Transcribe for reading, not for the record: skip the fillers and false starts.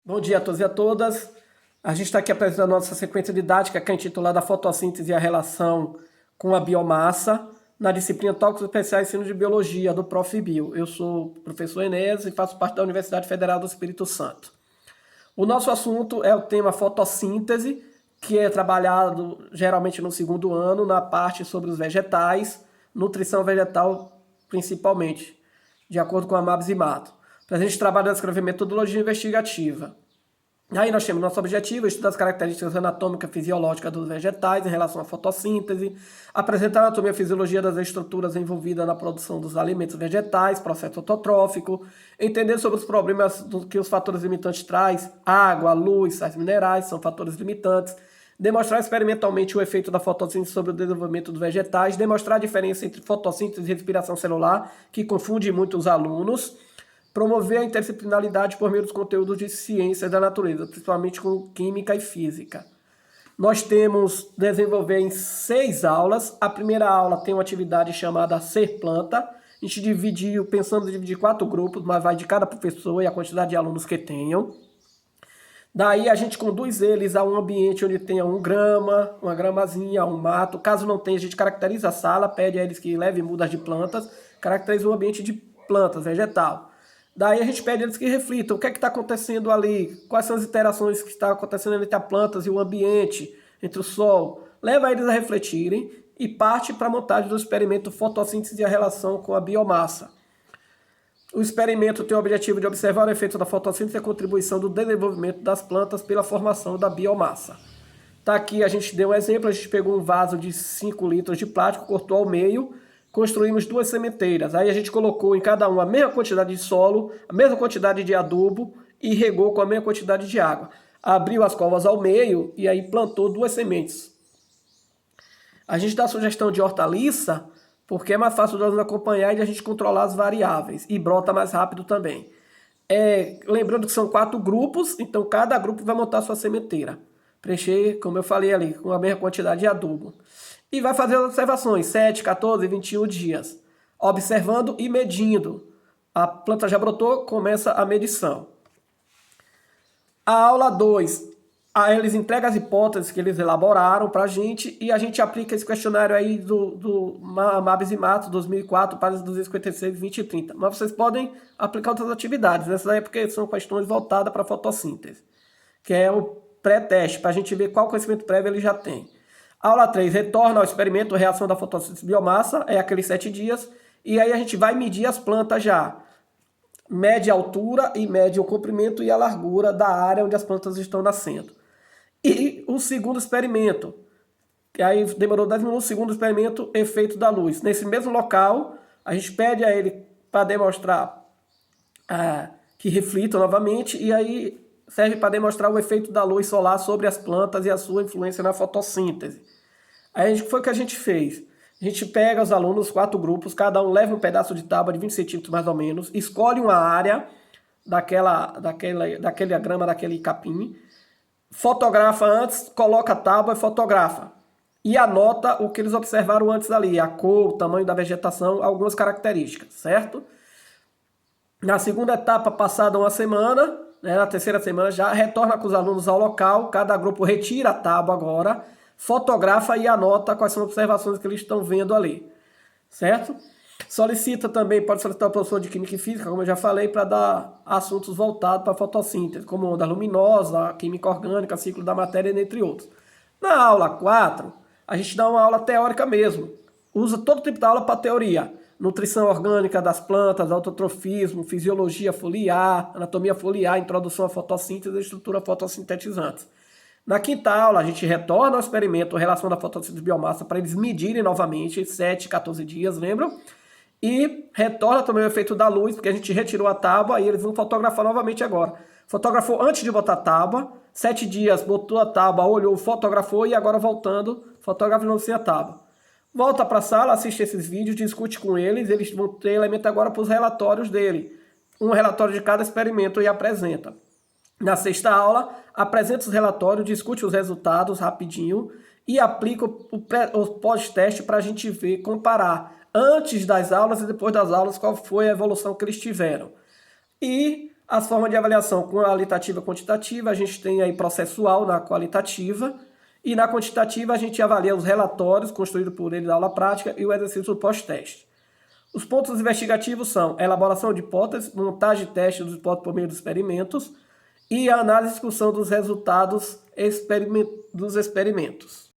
Bom dia a todos e a todas. A gente está aqui apresentando a nossa sequência didática que é intitulada Fotossíntese e a relação com a biomassa na disciplina Tópicos Especiais Ensino de Biologia do Prof. Bio. Eu sou o professor Enéas e faço parte da Universidade Federal do Espírito Santo. O nosso assunto é o tema fotossíntese, que é trabalhado geralmente no segundo ano, na parte sobre os vegetais, nutrição vegetal principalmente, de acordo com a Mabs e Mato. Para a gente trabalhar descrever metodologia investigativa. Aí nós temos nosso objetivo, estudar as características anatômicas e fisiológicas dos vegetais em relação à fotossíntese, apresentar a anatomia e fisiologia das estruturas envolvidas na produção dos alimentos vegetais, processo autotrófico, entender sobre os problemas que os fatores limitantes traz, água, luz, sais minerais, são fatores limitantes, demonstrar experimentalmente o efeito da fotossíntese sobre o desenvolvimento dos vegetais, demonstrar a diferença entre fotossíntese e respiração celular, que confunde muito os alunos, promover a interdisciplinaridade por meio dos conteúdos de ciências da natureza, principalmente com química e física. Nós temos desenvolver em 6 aulas. A primeira aula tem uma atividade chamada Ser Planta. A gente dividiu, pensamos em dividir 4 grupos, mas vai de cada professor e a quantidade de alunos que tenham. Daí a gente conduz eles a um ambiente onde tenha um grama, uma gramazinha, um mato. Caso não tenha, a gente caracteriza a sala, pede a eles que levem mudas de plantas, caracteriza um ambiente de plantas, vegetal. Daí a gente pede a eles que reflitam o que é que está acontecendo ali, quais são as interações que estão acontecendo entre as plantas e o ambiente, entre o sol. Leva eles a refletirem e parte para a montagem do experimento fotossíntese e a relação com a biomassa. O experimento tem o objetivo de observar o efeito da fotossíntese e a contribuição do desenvolvimento das plantas pela formação da biomassa. Tá aqui, a gente deu um exemplo, a gente pegou um vaso de 5 litros de plástico, cortou ao meio, construímos 2 sementeiras. Aí a gente colocou em cada uma a mesma quantidade de solo, a mesma quantidade de adubo e regou com a mesma quantidade de água. Abriu as covas ao meio e aí plantou 2 sementes. A gente dá a sugestão de hortaliça porque é mais fácil de nós acompanhar e de a gente controlar as variáveis. E brota mais rápido também. Lembrando que são 4 grupos, então cada grupo vai montar a sua sementeira. Preencher, como eu falei ali, com a mesma quantidade de adubo. E vai fazer as observações, 7, 14, 21 dias. Observando e medindo. A planta já brotou, começa a medição. A aula 2, eles entregam as hipóteses que eles elaboraram para a gente e a gente aplica esse questionário aí do Mabs e Mato 2004, páginas 256, 20 e 30. Mas vocês podem aplicar outras atividades, nessa daí porque são questões voltadas para a fotossíntese, que é o pré-teste, para a gente ver qual conhecimento prévio ele já tem. Aula 3, retorna ao experimento, reação da fotossíntese biomassa, é aqueles 7 dias, e aí a gente vai medir as plantas já. Mede a altura e mede o comprimento e a largura da área onde as plantas estão nascendo. E o segundo experimento, que aí demorou 10 minutos, o segundo experimento, efeito da luz. Nesse mesmo local, a gente pede a ele para demonstrar que reflita novamente, e aí serve para demonstrar o efeito da luz solar sobre as plantas e a sua influência na fotossíntese. Aí foi o que a gente fez. A gente pega os alunos, 4 grupos, cada um leva um pedaço de tábua de 20 centímetros mais ou menos, escolhe uma área daquela grama, daquele capim, fotografa antes, coloca a tábua e fotografa. E anota o que eles observaram antes ali, a cor, o tamanho da vegetação, algumas características, certo? Na segunda etapa, passada uma semana, na terceira semana já, retorna com os alunos ao local, cada grupo retira a tábua agora, fotografa e anota quais são as observações que eles estão vendo ali, certo? Solicita também, pode solicitar o professor de Química e Física, como eu já falei, para dar assuntos voltados para a fotossíntese, como onda luminosa, química orgânica, ciclo da matéria, entre outros. Na aula 4, a gente dá uma aula teórica mesmo, usa todo tipo de aula para teoria. Nutrição orgânica das plantas, autotrofismo, fisiologia foliar, anatomia foliar, introdução à fotossíntese e estrutura fotossintetizante. Na quinta aula, a gente retorna ao experimento relação da fotossíntese de biomassa para eles medirem novamente, 7, 14 dias, lembram? E retorna também o efeito da luz, porque a gente retirou a tábua e eles vão fotografar novamente agora. Fotografou antes de botar a tábua, 7 dias, botou a tábua, olhou, fotografou e agora voltando, fotografa de novo sem a tábua. Volta para a sala, assiste esses vídeos, discute com eles vão ter elemento agora para os relatórios dele. Um relatório de cada experimento e apresenta. Na sexta aula, apresenta os relatórios, discute os resultados rapidinho e aplica o pós-teste para a gente ver, comparar antes das aulas e depois das aulas qual foi a evolução que eles tiveram. E As formas de avaliação qualitativa e quantitativa, a gente tem aí processual na qualitativa, e na quantitativa a gente avalia os relatórios construídos por ele da aula prática e o exercício pós-teste. Os pontos investigativos são a elaboração de hipóteses, montagem de testes dos hipóteses por meio dos experimentos e a análise e discussão dos resultados dos experimentos.